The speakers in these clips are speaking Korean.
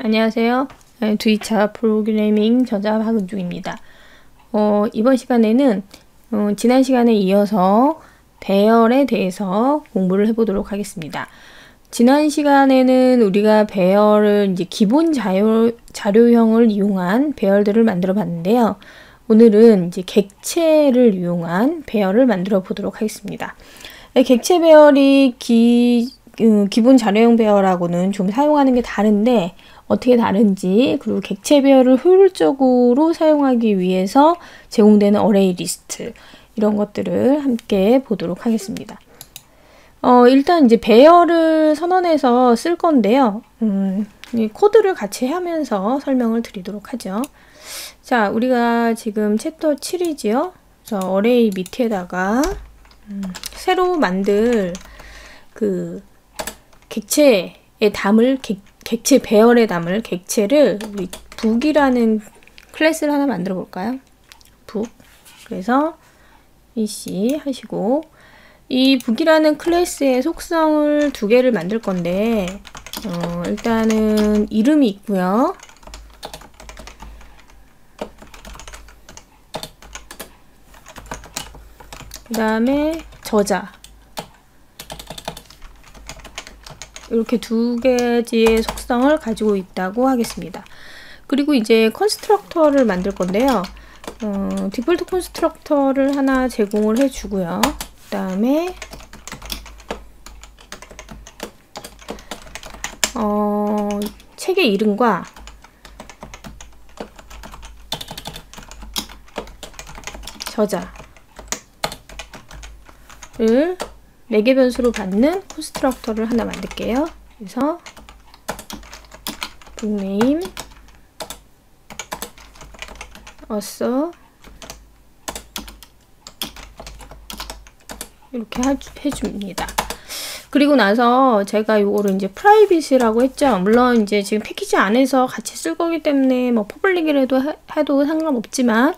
안녕하세요. D차 프로그래밍 저자 박은중입니다. 이번 시간에는 지난 시간에 이어서 배열에 대해서 공부를 해보도록 하겠습니다. 지난 시간에는 우리가 배열을 이제 기본 자료형을 이용한 배열들을 만들어 봤는데요. 오늘은 이제 객체를 이용한 배열을 만들어 보도록 하겠습니다. 객체 배열이 기본 자료형 배열하고는 좀 사용하는 게 다른데 어떻게 다른지, 그리고 객체 배열을 효율적으로 사용하기 위해서 제공되는 어레이 리스트, 이런 것들을 함께 보도록 하겠습니다. 일단 이제 배열을 선언해서 쓸 건데요. 이 코드를 같이 하면서 설명을 드리도록 하죠. 자, 우리가 지금 챕터 7이지요. 그래서 어레이 밑에다가 새로 만들 그 객체에 담을 객체 배열에 담을 객체를 우리 북이라는 클래스를 하나 만들어 볼까요? 북. 그래서 EC 하시고, 이 북이라는 클래스의 속성을 두 개를 만들 건데, 일단은 이름이 있고요. 그 다음에 저자. 이렇게 두 가지의 속성을 가지고 있다고 하겠습니다. 그리고 이제 컨스트럭터를 만들 건데요. 디폴트 컨스트럭터를 하나 제공을 해주고요. 그 다음에 책의 이름과 저자를 4개 변수로 받는 컨스트럭터를 하나 만들게요. 그래서 bookname author 이렇게 해줍니다. 그리고 나서 제가 요거를 이제 프라이빗이라고 했죠. 물론 이제 지금 패키지 안에서 같이 쓸 거기 때문에 뭐 퍼블릭이라도 해도 상관없지만,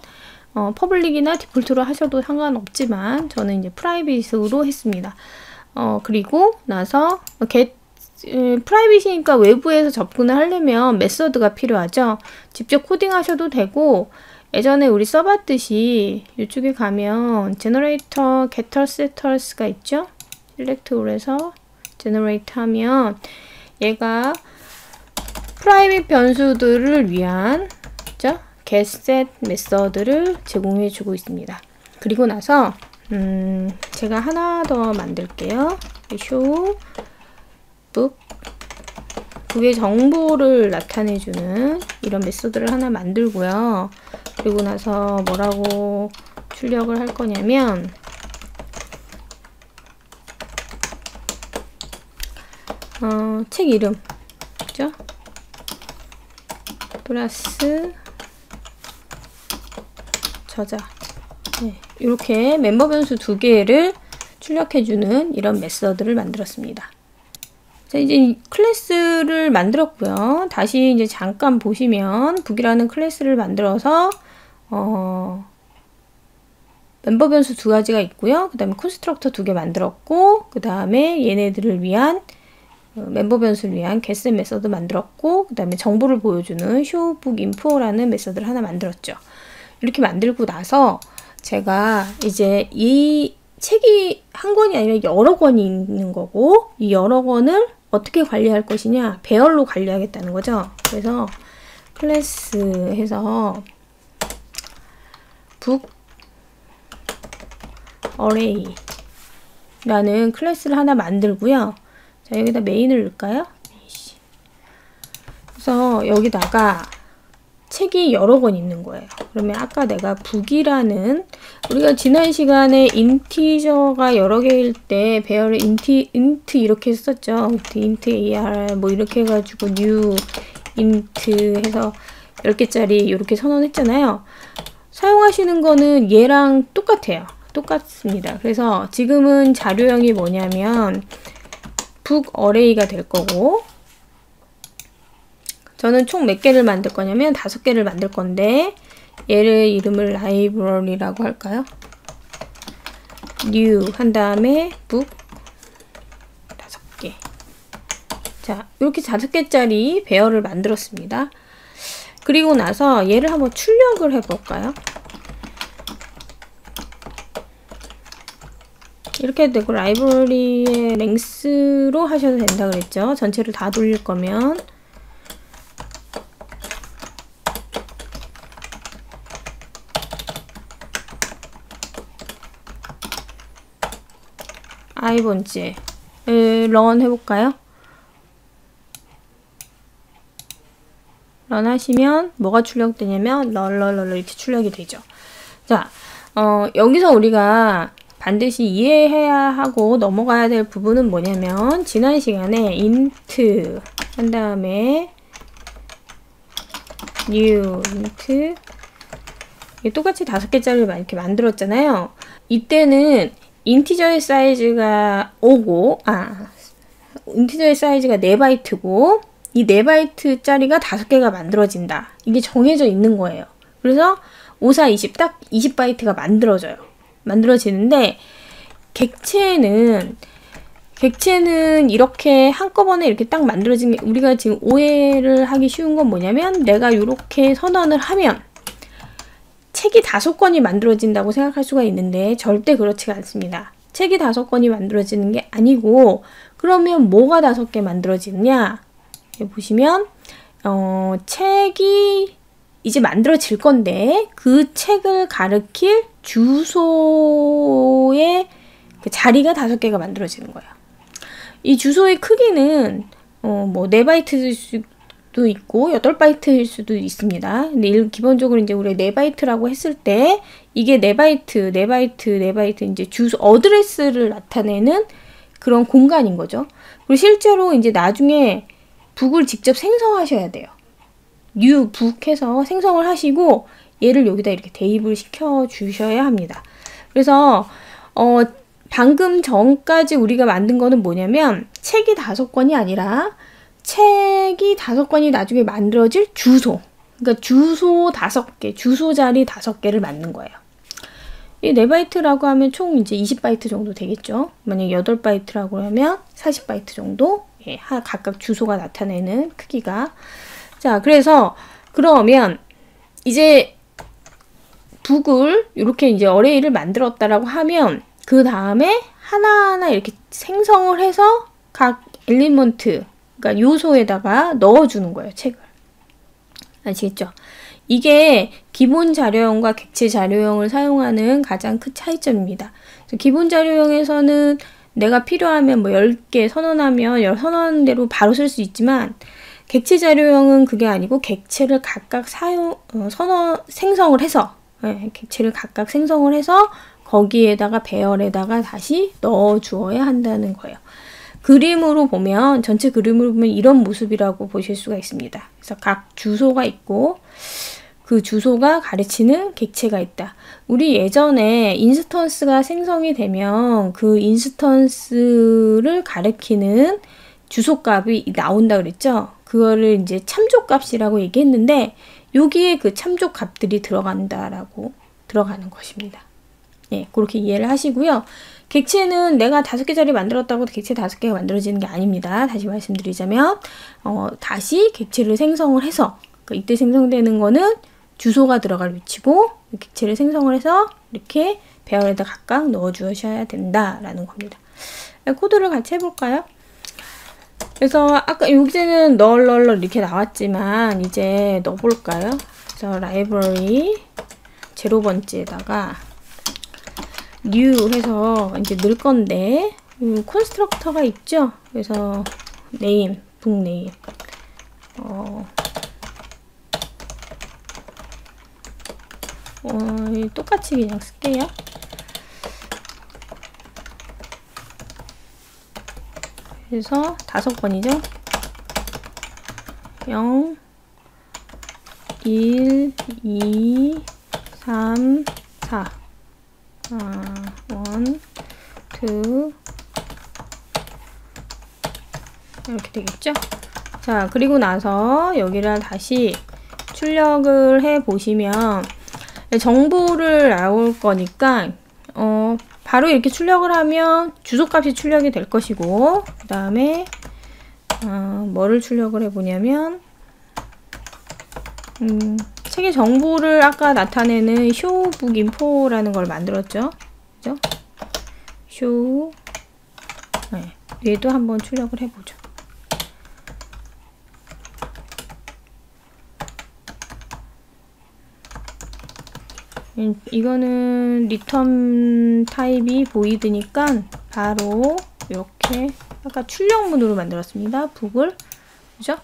퍼블릭이나 디폴트로 하셔도 상관없지만, 저는 이제 프라이빗으로 했습니다. 그리고 나서 프라이빗이니까 외부에서 접근을 하려면 메서드가 필요하죠. 직접 코딩 하셔도 되고, 예전에 우리 써봤듯이 이쪽에 가면 제너레이터 getter setters가 있죠. select all에서 generate 하면 얘가 프라이빗 변수들을 위한 getSet 메서드를 제공해 주고 있습니다. 그리고 나서 제가 하나 더 만들게요. show book, 북의 정보를 나타내주는 이런 메서드를 하나 만들고요. 그리고 나서 뭐라고 출력을 할 거냐면, 책 이름, 그죠? 플러스 저자. 네, 이렇게 멤버 변수 2개를 출력해주는 이런 메서드를 만들었습니다. 자, 이제 클래스를 만들었고요. 다시 이제 잠깐 보시면 북이라는 클래스를 만들어서 멤버 변수 2가지가 있고요. 그 다음에 컨스트럭터 2개 만들었고, 그 다음에 얘네들을 위한 멤버 변수를 위한 getSet 메서드 만들었고, 그 다음에 정보를 보여주는 show book info라는 메서드를 하나 만들었죠. 이렇게 만들고 나서 제가 이제 이 책이 한 권이 아니라 여러 권이 있는 거고, 이 여러 권을 어떻게 관리할 것이냐, 배열로 관리하겠다는 거죠. 그래서 클래스 해서 book array 라는 클래스를 하나 만들고요. 자, 여기다 메인을 넣을까요? 그래서 여기다가 책이 여러 권 있는 거예요. 그러면 아까 내가 북이라는, 우리가 지난 시간에 인티저가 여러 개일 때 배열을 int 이렇게 했었죠. int ar 뭐 이렇게 해가지고 new int 해서 10개짜리 이렇게 선언했잖아요. 사용하시는 거는 얘랑 똑같아요. 똑같습니다. 그래서 지금은 자료형이 뭐냐면 북 어레이가 될 거고, 저는 총 몇 개를 만들 거냐면 5개를 만들 건데, 얘를 이름을 라이브러리라고 할까요? new 한 다음에 북 5개 자, 이렇게 5개짜리 배열을 만들었습니다. 그리고 나서 얘를 한번 출력을 해볼까요? 이렇게 되고 라이브러리의 랭스로 하셔도 된다 그랬죠. 전체를 다 돌릴 거면. 번째 런 해볼까요? 런 하시면 뭐가 출력되냐면 럴럴럴 이렇게 출력이 되죠. 자, 여기서 우리가 반드시 이해해야 하고 넘어가야 될 부분은 뭐냐면 지난 시간에 int 한 다음에 new int 똑같이 5개짜리를 이렇게 만들었잖아요. 이때는 인티저의 사이즈가 인티저의 사이즈가 4바이트고 이 4바이트짜리가 5개가 만들어진다. 이게 정해져 있는 거예요. 그래서 5, 4, 20 딱 20바이트가 만들어지는데 객체는 이렇게 한꺼번에 이렇게 딱 만들어진 게 우리가 지금 오해를 하기 쉬운 건 뭐냐면 내가 이렇게 선언을 하면 책이 5권이 만들어진다고 생각할 수가 있는데 절대 그렇지가 않습니다. 책이 5권이 만들어지는 게 아니고 그러면 뭐가 5개 만들어지느냐? 여기 보시면 책이 이제 만들어질 건데 그 책을 가리킬 주소의 그 자리가 5개가 만들어지는 거예요. 이 주소의 크기는 뭐 4바이트일 수도 있고 8바이트일 수도 있습니다. 근데 기본적으로 이제 우리 4바이트라고 했을 때 이게 4바이트 이제 주소 어드레스를 나타내는 그런 공간인 거죠. 그리고 실제로 이제 나중에 북을 직접 생성하셔야 돼요. new 북 해서 생성을 하시고 얘를 여기다 이렇게 대입을 시켜 주셔야 합니다. 그래서 방금 전까지 우리가 만든 거는 뭐냐면 책이 5권이 아니라 책이 5권이 나중에 만들어질 주소. 그러니까 주소 5개, 주소 자리 5개를 만든 거예요. 이 4바이트라고 하면 총 이제 20바이트 정도 되겠죠. 만약에 8바이트라고 하면 40바이트 정도. 예, 각각 주소가 나타내는 크기가. 자, 그래서 그러면 이제 북을 이렇게 이제 어레이를 만들었다라고 하면 그 다음에 하나하나 이렇게 생성을 해서 각 엘리먼트, 그러니까 요소에다가 넣어주는 거예요, 책을. 아시겠죠? 이게 기본 자료형과 객체 자료형을 사용하는 가장 큰 차이점입니다. 기본 자료형에서는 내가 필요하면 뭐 10개 선언하면 선언대로 바로 쓸 수 있지만 객체 자료형은 그게 아니고 객체를 각각 생성을 해서 객체를 각각 생성을 해서 거기에다가 배열에다가 다시 넣어 주어야 한다는 거예요. 그림으로 보면 전체 그림으로 보면 이런 모습이라고 보실 수가 있습니다. 그래서 각 주소가 있고 그 주소가 가르치는 객체가 있다. 우리 예전에 인스턴스가 생성이 되면 그 인스턴스를 가리키는 주소값이 나온다 그랬죠. 그거를 이제 참조값이라고 얘기했는데 여기에 그 참조값들이 들어가는 것입니다. 예, 그렇게 이해를 하시고요. 객체는 내가 5개짜리 만들었다고 객체 5개가 만들어지는 게 아닙니다. 다시 말씀드리자면 다시 객체를 생성을 해서 이때 생성되는 거는 주소가 들어갈 위치고 객체를 생성을 해서 이렇게 배열에다 각각 넣어 주셔야 된다라는 겁니다. 코드를 같이 해볼까요? 그래서 아까 여기는 널 이렇게 나왔지만 이제 넣어볼까요? 그래서 라이브러리 0번째에다가 new 해서 이제 넣을 건데 콘스트럭터가 있죠? 그래서 name, 북 name 똑같이 그냥 쓸게요. 그래서 5번이죠. 0, 1, 2, 3, 4 1, 2 이렇게 되겠죠? 자, 그리고 나서 여기를 다시 출력을 해 보시면 정보를 나올 거니까 바로 이렇게 출력을 하면 주소값이 출력이 될 것이고 그 다음에 뭐를 출력을 해보냐면 책의 정보를 아까 나타내는 show book info라는 걸 만들었죠. 그죠? show 네, 얘도 한번 출력을 해보죠. 이거는 리턴 타입이 void니까 바로 이렇게 아까 출력문으로 만들었습니다. 북을 그죠?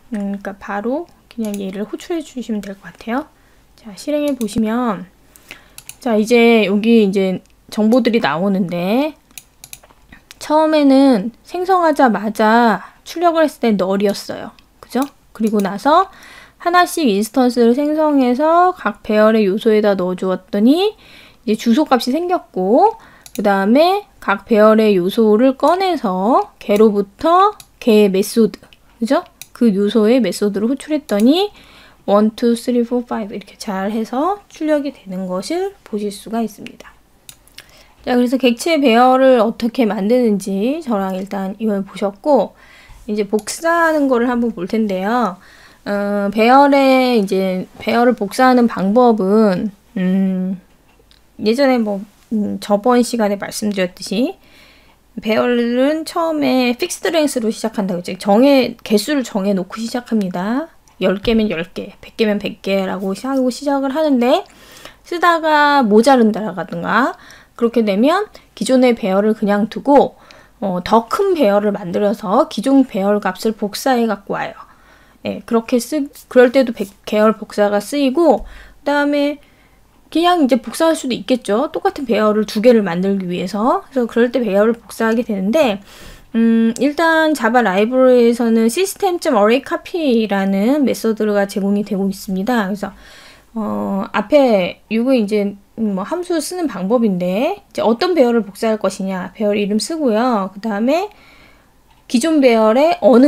그러니까 바로 그냥 얘를 호출해 주시면 될 것 같아요. 자, 실행해 보시면 자, 이제 여기 이제 정보들이 나오는데 처음에는 생성하자마자 출력을 했을 때 null이었어요. 그죠? 그리고 나서 하나씩 인스턴스를 생성해서 각 배열의 요소에다 넣어 주었더니 이제 주소값이 생겼고 그 다음에 각 배열의 요소를 꺼내서 걔로부터 걔의 메소드 그죠? 그 요소의 메소드를 호출했더니 1, 2, 3, 4, 5 이렇게 잘 해서 출력이 되는 것을 보실 수가 있습니다. 자, 그래서 객체 배열을 어떻게 만드는지 저랑 일단 이걸 보셨고 이제 복사하는 거를 한번 볼 텐데요. 배열을 복사하는 방법은 예전에 저번 시간에 말씀드렸듯이 배열은 처음에 픽스드 랭스로 시작한다고 했죠. 개수를 정해 놓고 시작합니다. 10개면 10개, 100개면 100개라고 시작을 하는데 쓰다가 모자른다라든가 그렇게 되면 기존의 배열을 그냥 두고 더 큰 배열을 만들어서 기존 배열 값을 복사해 갖고 와요. 예, 그럴 때도 계열 복사가 쓰이고, 그 다음에 그냥 이제 복사할 수도 있겠죠. 똑같은 배열을 2개를 만들기 위해서. 그래서 그럴 때 배열을 복사하게 되는데, 일단 자바 라이브러리에서는 system.arrayCopy라는 메소드가 제공이 되고 있습니다. 그래서, 앞에, 이거 이제 함수 쓰는 방법인데, 이제 어떤 배열을 복사할 것이냐, 배열 이름 쓰고요. 그 다음에 기존 배열의 어느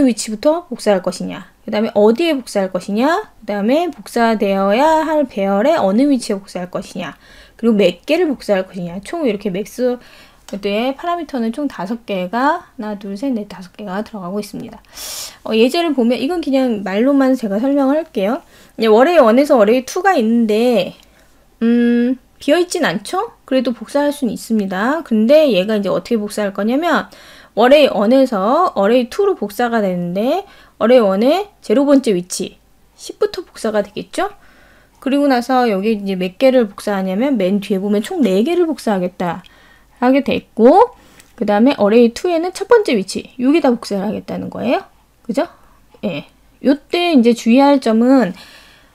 위치부터 복사할 것이냐, 그 다음에 어디에 복사할 것이냐, 그 다음에 복사되어야 할 배열의 어느 위치에 복사할 것이냐, 그리고 몇 개를 복사할 것이냐. 총 이렇게 맥스의 파라미터는 총 5개가 하나, 둘, 셋, 넷, 5개가 들어가고 있습니다. 예제를 보면 이건 그냥 말로만 제가 설명을 할게요. 월레이 1에서 월레이 2가 있는데 비어있진 않죠? 그래도 복사할 수는 있습니다. 근데 얘가 이제 어떻게 복사할 거냐면 어레이 1에서 어레이 2로 복사가 되는데 어레이 1의 0번째 위치 10부터 복사가 되겠죠? 그리고 나서 여기 이제 몇 개를 복사하냐면 맨 뒤에 보면 총 4개를 복사하겠다 하게 됐고, 그 다음에 어레이 2에는 첫 번째 위치 여기다 복사를 하겠다는 거예요. 그죠? 예. 요때 이제 주의할 점은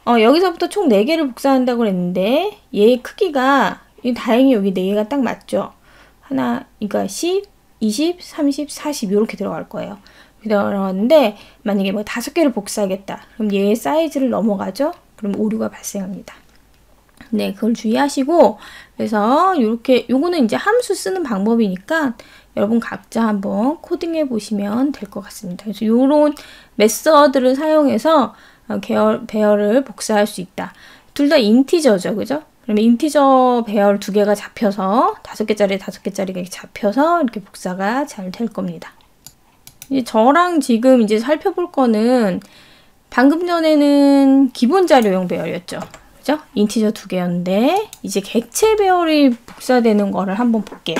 여기서부터 총 4개를 복사한다고 그랬는데 얘의 크기가 다행히 여기 4개가 딱 맞죠? 그러니까 10, 20, 30, 40 이렇게 들어갈 거예요. 들어갔는데 만약에 5개를 복사하겠다. 그럼 얘의 사이즈를 넘어가죠? 그럼 오류가 발생합니다. 네, 그걸 주의하시고 그래서 요거는 이제 함수 쓰는 방법이니까 여러분 각자 한번 코딩해 보시면 될 것 같습니다. 그래서 요런 메서드를 사용해서 배열을 복사할 수 있다. 둘 다 인티저죠, 그죠? 그러면 인티저 배열 2개가 잡혀서 5개짜리 5개짜리가 이렇게 잡혀서 이렇게 복사가 잘 될 겁니다. 이제 저랑 지금 이제 살펴볼 거는 방금 전에는 기본 자료용 배열이었죠. 그죠? 인티저 2개였는데 이제 객체 배열이 복사되는 거를 한번 볼게요.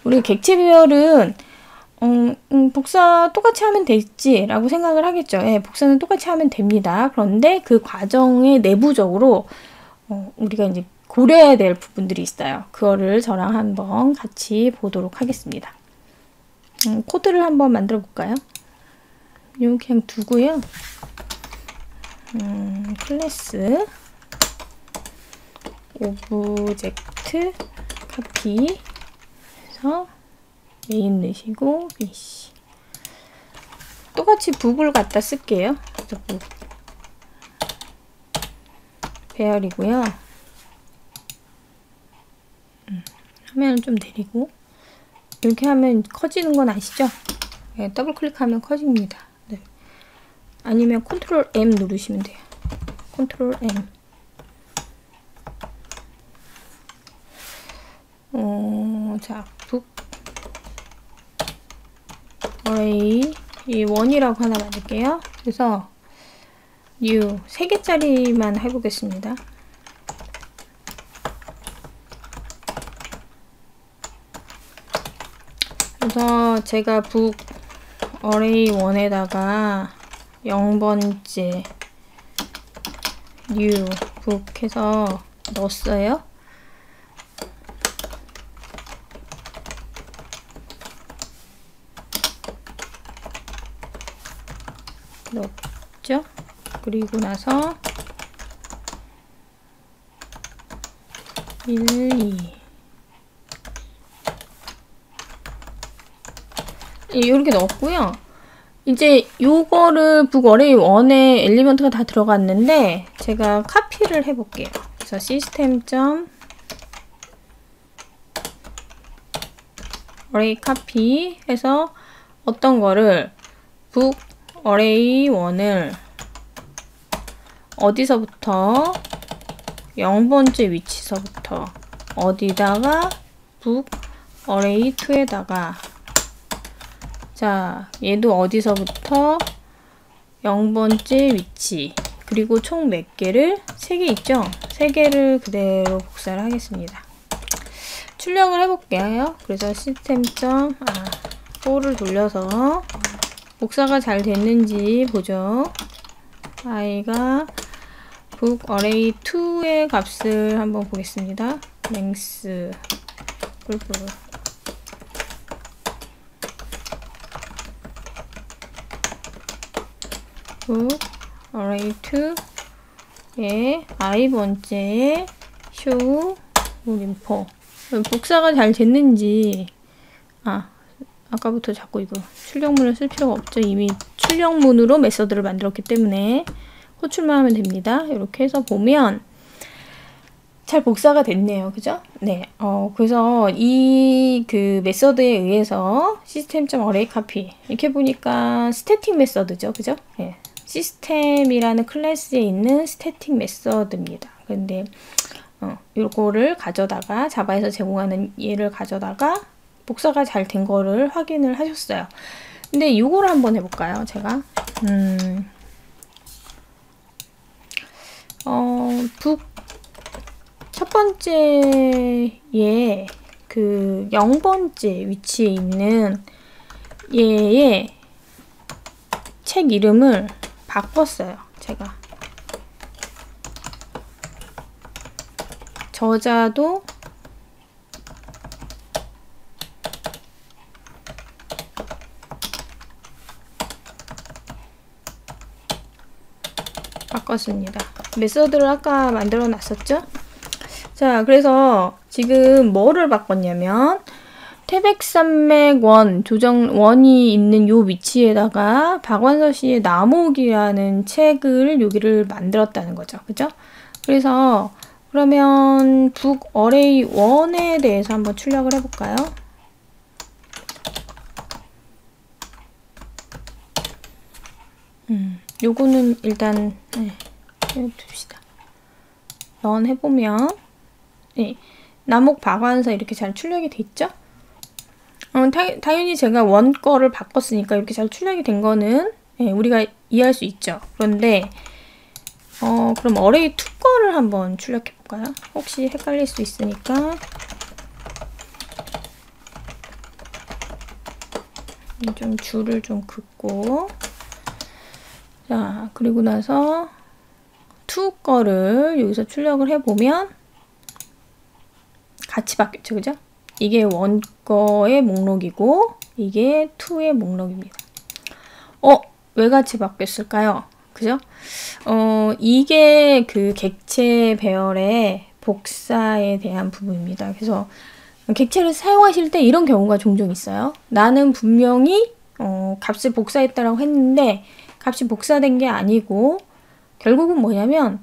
우리 객체 배열은 복사 똑같이 하면 되지 라고 생각을 하겠죠. 예, 복사는 똑같이 하면 됩니다. 그런데 그 과정의 내부적으로 우리가 이제 고려해야 될 부분들이 있어요. 그거를 저랑 한번 같이 보도록 하겠습니다. 코드를 한번 만들어 볼까요? 이거 그냥 두고요. 클래스 오브젝트 카피 해서 메인 넣으시고 BC 똑같이 북을 갖다 쓸게요. 북 배열이고요. 화면을 좀 내리고 이렇게 하면 커지는 건 아시죠? 네, 더블 클릭하면 커집니다. 네. 아니면 컨트롤 M 누르시면 돼요. 컨트롤 M. 자, 북 array 이 원이라고 하나 만들게요. 그래서 new 3개짜리만 해보겠습니다. 그래서 제가 북 array 1에다가 0번째 new 북 해서 넣었어요. 넣었죠? 그리고 나서 1, 2 이렇게 넣었고요. 이제 요거를 북 어레이 1에 엘리먼트가 다 들어갔는데 제가 카피를 해볼게요. 그래서 시스템.array 카피 해서 어떤 거를 북 어레이 1을 어디서부터 0번째 위치서부터 어디다가 북 어레이 2에다가 자 얘도 어디서부터 0번째 위치 그리고 총 몇 개를 3개 있죠? 3개를 그대로 복사를 하겠습니다. 출력을 해볼게요. 그래서 for를 돌려서 복사가 잘 됐는지 보죠. i가 북 array 2의 값을 한번 보겠습니다. length 북 array 2의 i번째에 show info 복사가 잘 됐는지 아까부터 자꾸 이거 출력문을 쓸 필요가 없죠. 이미 출력문으로 메서드를 만들었기 때문에 호출만 하면 됩니다. 이렇게 해서 보면 잘 복사가 됐네요. 그죠? 네. 그래서 이 그 메서드에 의해서 시스템.array copy 이렇게 보니까 스태틱 메서드죠. 그죠? 네. 시스템이라는 클래스에 있는 스태틱 메서드입니다. 근데 요거를 가져다가 자바에서 제공하는 얘를 가져다가 복사가 잘 된 거를 확인을 하셨어요. 근데 요거를 한번 해볼까요? 제가 북 첫 번째에 그 0번째 위치에 있는 얘의 책 이름을 바꿨어요. 제가 저자도 바꿨습니다. 메서드를 아까 만들어 놨었죠? 자, 그래서 지금 뭐를 바꿨냐면 태백산맥 조정 원이 있는 요 위치에다가 박완서 씨의 나목이라는 책을 여기를 만들었다는 거죠. 그죠? 그래서 그러면 북 어레이 1에 대해서 한번 출력을 해볼까요? 요거는 일단 해둡시다. 해보면 나목 박완서 이렇게 잘 출력이 됐죠? 당연히 제가 원 거를 바꿨으니까 이렇게 잘 출력이 된 거는 우리가 이해할 수 있죠. 그런데 그럼 어레이 2 거를 한번 출력해 볼까요? 혹시 헷갈릴 수 있으니까 좀 줄을 좀 긋고 자 그리고 나서 2 거를 여기서 출력을 해보면 같이 바뀌었죠. 그죠? 이게 원 거의 목록이고 이게 2의 목록입니다. 왜 같이 바뀌었을까요? 그죠? 이게 그 객체 배열의 복사에 대한 부분입니다. 그래서 객체를 사용하실 때 이런 경우가 종종 있어요. 나는 분명히 값을 복사했다라고 했는데 값이 복사된 게 아니고 결국은 뭐냐면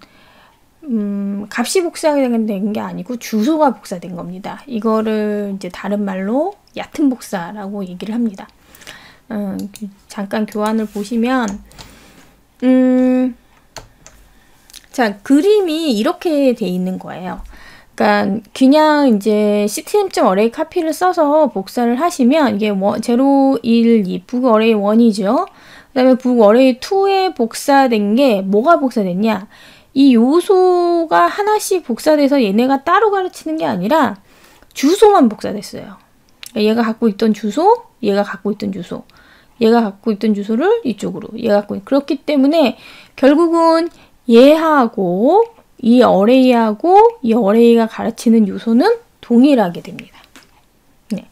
값이 복사된 게 아니고 주소가 복사된 겁니다. 이거를 이제 다른 말로 얕은 복사라고 얘기를 합니다. 잠깐 교환을 보시면 자 그림이 이렇게 돼 있는 거예요. 그러니까 그냥 이제 시스템.array 카피를 써서 복사를 하시면 이게 0, 1, 2 북 어레이 1이죠. 그 다음에 북 어레이 2에 복사된 게 뭐가 복사됐냐? 이 요소가 하나씩 복사돼서 얘네가 따로 가르치는 게 아니라 주소만 복사됐어요. 그러니까 얘가 갖고 있던 주소, 얘가 갖고 있던 주소, 얘가 갖고 있던 주소를 이쪽으로, 얘가 갖고 그렇기 때문에 결국은 얘하고 이 어레이하고 이 어레이가 가르치는 요소는 동일하게 됩니다. 네.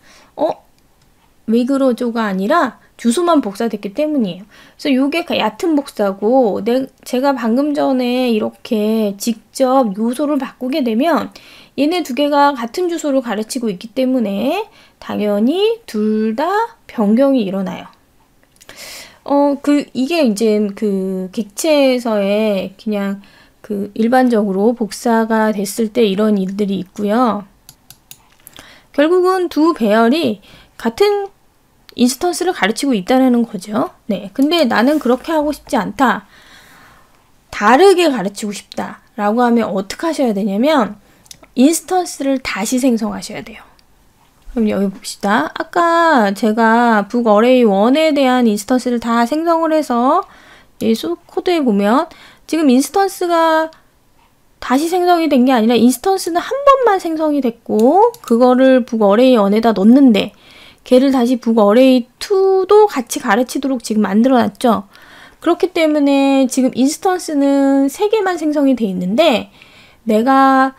왜 그러죠가 아니라 주소만 복사됐기 때문이에요. 그래서 요게 얕은 복사고 제가 방금 전에 이렇게 직접 요소를 바꾸게 되면 얘네 두 개가 같은 주소를 가르치고 있기 때문에 당연히 둘 다 변경이 일어나요. 이게 이제 그 객체에서의 그냥 일반적으로 복사가 됐을 때 이런 일들이 있고요. 결국은 두 배열이 같은 인스턴스를 가르치고 있다는 거죠. 네, 근데 나는 그렇게 하고 싶지 않다. 다르게 가르치고 싶다. 라고 하면 어떻게 하셔야 되냐면 인스턴스를 다시 생성하셔야 돼요. 그럼 여기 봅시다. 아까 제가 북 어레이 1에 대한 인스턴스를 다 생성을 해서 이 코드에 보면 지금 인스턴스가 다시 생성이 된 게 아니라 인스턴스는 한 번만 생성이 됐고 그거를 북 어레이 1에다 넣는데 걔를 다시 북 어레이 2도 같이 가르치도록 지금 만들어 놨죠. 그렇기 때문에 지금 인스턴스는 3개만 생성이 돼 있는데 내가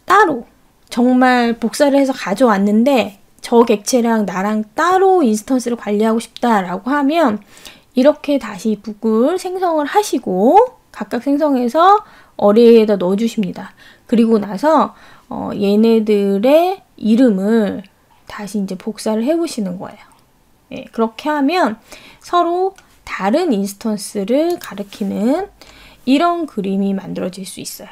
따로 정말 복사를 해서 가져왔는데 저 객체랑 나랑 따로 인스턴스를 관리하고 싶다라고 하면 이렇게 다시 북을 생성을 하시고 각각 생성해서 어레이에다 넣어주십니다. 그리고 나서 얘네들의 이름을 다시 이제 복사를 해보시는 거예요. 예, 그렇게 하면 서로 다른 인스턴스를 가리키는 이런 그림이 만들어질 수 있어요.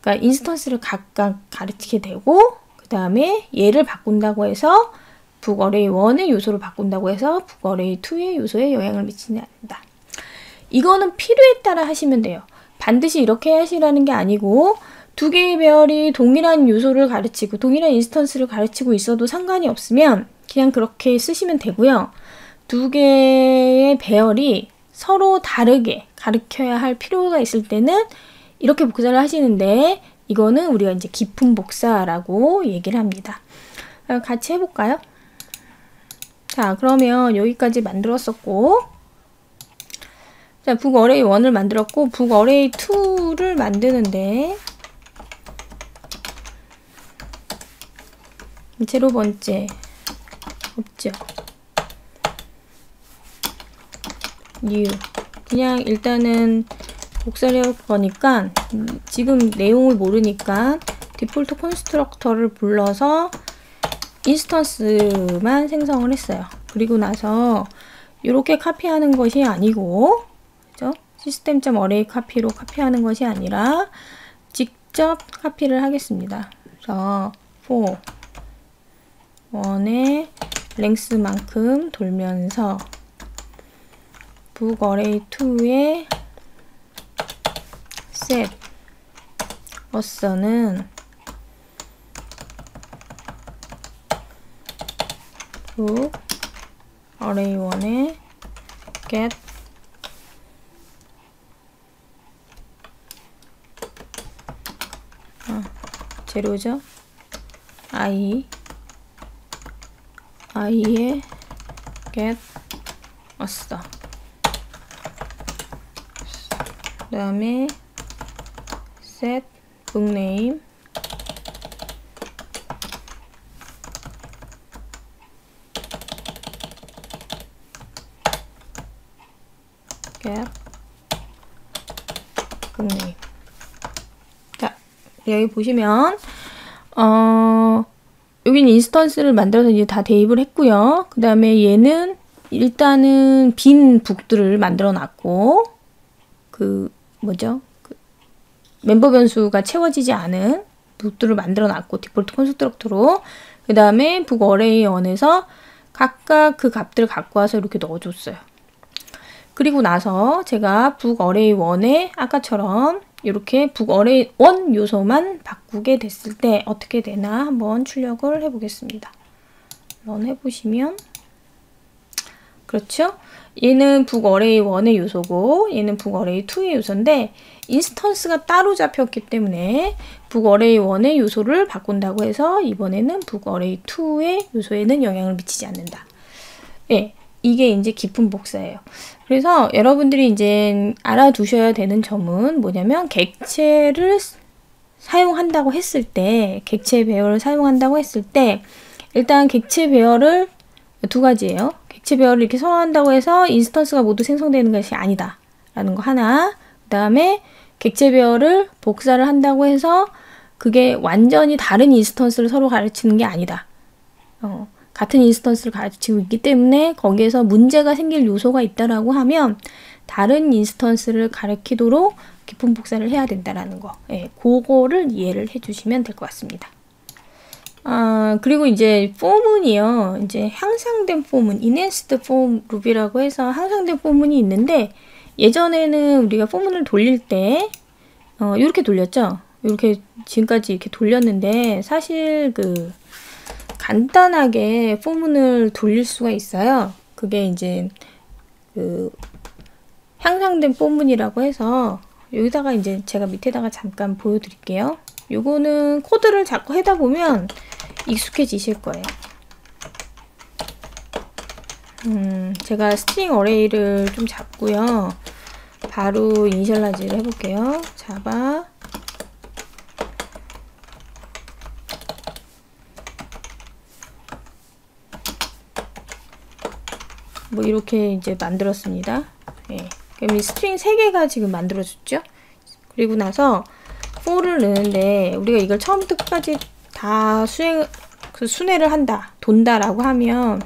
그러니까 인스턴스를 각각 가르치게 되고 그 다음에 얘를 바꾼다고 해서 북 어레이 1의 요소를 바꾼다고 해서 북 어레이 2의 요소에 영향을 미치지 않는다. 이거는 필요에 따라 하시면 돼요. 반드시 이렇게 하시라는 게 아니고 두 개의 배열이 동일한 요소를 가르치고 동일한 인스턴스를 가르치고 있어도 상관이 없으면 그냥 그렇게 쓰시면 되고요. 두 개의 배열이 서로 다르게 가르쳐야 할 필요가 있을 때는 이렇게 복사를 하시는데 이거는 우리가 이제 깊은 복사라고 얘기를 합니다. 같이 해볼까요? 자, 그러면 여기까지 만들었었고 자, 북 어레이 1을 만들었고 북 어레이 2를 만드는데 제로 번째 없죠. new 그냥 일단은 복사를 해올 거니까 지금 내용을 모르니까 디폴트 컨스트럭터를 불러서 인스턴스만 생성을 했어요. 그리고 나서 이렇게 카피하는 것이 아니고 그죠? 시스템.array 카피로 카피하는 것이 아니라 직접 카피를 하겠습니다. 그래서 for 1의 랭스만큼 돌면서 북 어레이 2의 set 어서는 북 어레이 1의 get 제로죠. i의 get 어서 그 다음에 set book name get book name. 자, 여기 보시면 여기는 인스턴스를 만들어서 이제 다 대입을 했고요. 그 다음에 얘는 일단은 빈 북들을 만들어 놨고 멤버 변수가 채워지지 않은 북들을 만들어 놨고 디폴트 컨스트럭터로 그 다음에 북 어레이 1에서 각각 그 값들을 갖고 와서 이렇게 넣어줬어요. 그리고 나서 제가 북 어레이 1에 아까처럼 이렇게 북어레이 원 요소만 바꾸게 됐을 때 어떻게 되나 한번 출력을 해보겠습니다. 런 해보시면 그렇죠? 얘는 북어레이 1의 요소고 얘는 북어레이 2의 요소인데 인스턴스가 따로 잡혔기 때문에 북어레이 1의 요소를 바꾼다고 해서 이번에는 북어레이 2의 요소에는 영향을 미치지 않는다. 예, 이게 이제 깊은 복사예요. 그래서 여러분들이 이제 알아두셔야 되는 점은 뭐냐면 객체를 사용한다고 했을 때, 객체 배열을 사용한다고 했을 때 일단 객체 배열을 두 가지예요. 객체 배열을 이렇게 선언한다고 해서 인스턴스가 모두 생성되는 것이 아니다 라는 거 하나, 그 다음에 객체 배열을 복사를 한다고 해서 그게 완전히 다른 인스턴스를 서로 가르치는 게 아니다. 같은 인스턴스를 가르치고 있기 때문에 거기에서 문제가 생길 요소가 있다라고 하면 다른 인스턴스를 가르치도록 깊은 복사를 해야 된다라는 거. 예, 그거를 이해를 해주시면 될 것 같습니다. 그리고 이제 포문이요. 이제 향상된 포문, enhanced form loop이라고 해서 향상된 포문이 있는데 예전에는 우리가 포문을 돌릴 때 이렇게 돌렸죠. 이렇게 지금까지 이렇게 돌렸는데 사실 그 간단하게 포문을 돌릴 수가 있어요. 그게 이제 그 향상된 포문이라고 해서 여기다가 이제 제가 밑에다가 잠깐 보여드릴게요. 요거는 코드를 자꾸 하다 보면 익숙해지실 거예요. 제가 스트링 어레이를 좀 잡고요. 바로 이니셜라이즈를 해볼게요. 자바 뭐 이렇게 이제 만들었습니다. 예. 그럼 이 스트링 3개가 지금 만들어졌죠? 그리고 나서 for를 넣는데 우리가 이걸 처음부터 끝까지 다 순회를 한다, 돈다라고 하면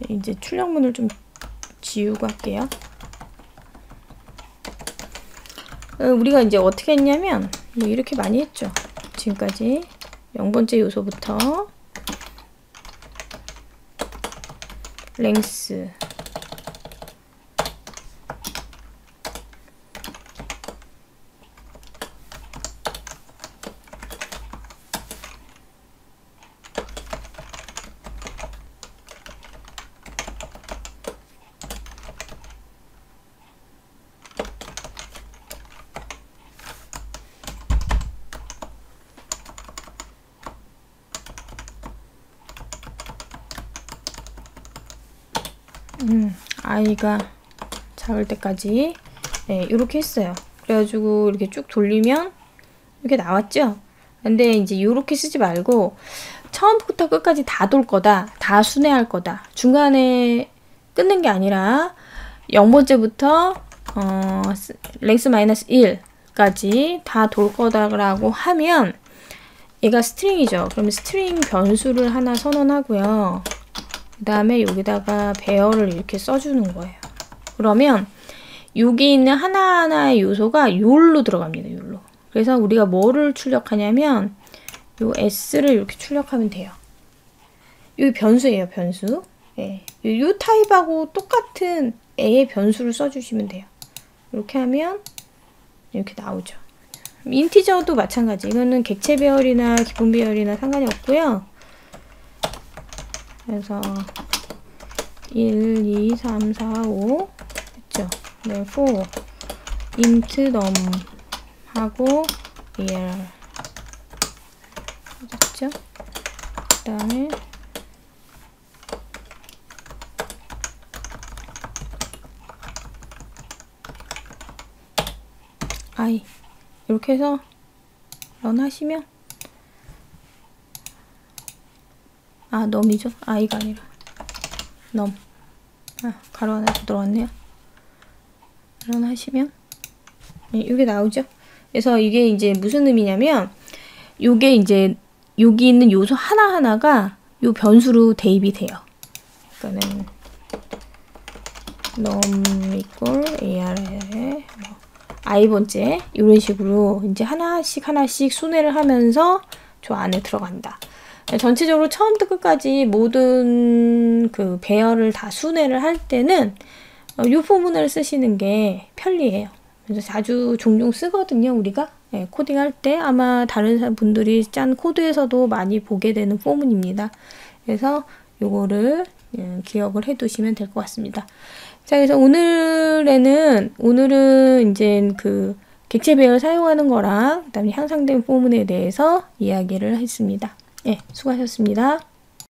이제 출력문을 좀 지우고 할게요. 우리가 이제 어떻게 했냐면 뭐 이렇게 많이 했죠. 지금까지 0번째 요소부터 랭스 아이가 작을 때까지 네, 이렇게 했어요. 그래가지고 이렇게 쭉 돌리면 이렇게 나왔죠? 근데 이제 이렇게 쓰지 말고 처음부터 끝까지 다 돌 거다, 다 순회할 거다, 중간에 끊는 게 아니라 0번째부터 랭스 마이너스 1까지 다 돌 거다라고 하면 얘가 스트링이죠. 그러면 스트링 변수를 하나 선언하고요. 그 다음에 여기다가 배열을 이렇게 써주는 거예요. 그러면 여기 있는 하나하나의 요소가 요로 들어갑니다. 요로. 그래서 우리가 뭐를 출력하냐면 요 s를 이렇게 출력하면 돼요. 여기 변수예요. 변수. 네. 요 타입하고 똑같은 a의 변수를 써주시면 돼요. 이렇게 하면 이렇게 나오죠. 인티저도 마찬가지. 이거는 객체 배열이나 기본 배열이나 상관이 없고요. 그래서 1, 2, 3, 4, 5 했죠. 네, 4 int num 하고 real 맞죠? 그 다음에 i 이렇게 해서 런 하시면 num이죠? i가 아니라 num 가로 하나 더 들어왔네요. 런 하시면 이게 나오죠? 그래서 이게 이제 무슨 의미냐면 요게 이제 여기 있는 요소 하나하나가 요 변수로 대입이 돼요. 그러니까는 num equal ar에 i번째 이런 식으로 이제 하나씩 순회를 하면서 저 안에 들어간다. 전체적으로 처음부터 끝까지 모든 그 배열을 다 순회를 할 때는 이 포문을 쓰시는 게 편리해요. 그래서 자주 종종 쓰거든요, 우리가. 예, 코딩할 때 아마 다른 분들이 짠 코드에서도 많이 보게 되는 포문입니다. 그래서 요거를 기억을 해 두시면 될 것 같습니다. 자, 그래서 오늘은 이제 그 객체 배열 사용하는 거랑 그다음에 향상된 포문에 대해서 이야기를 했습니다. 예, 수고하셨습니다.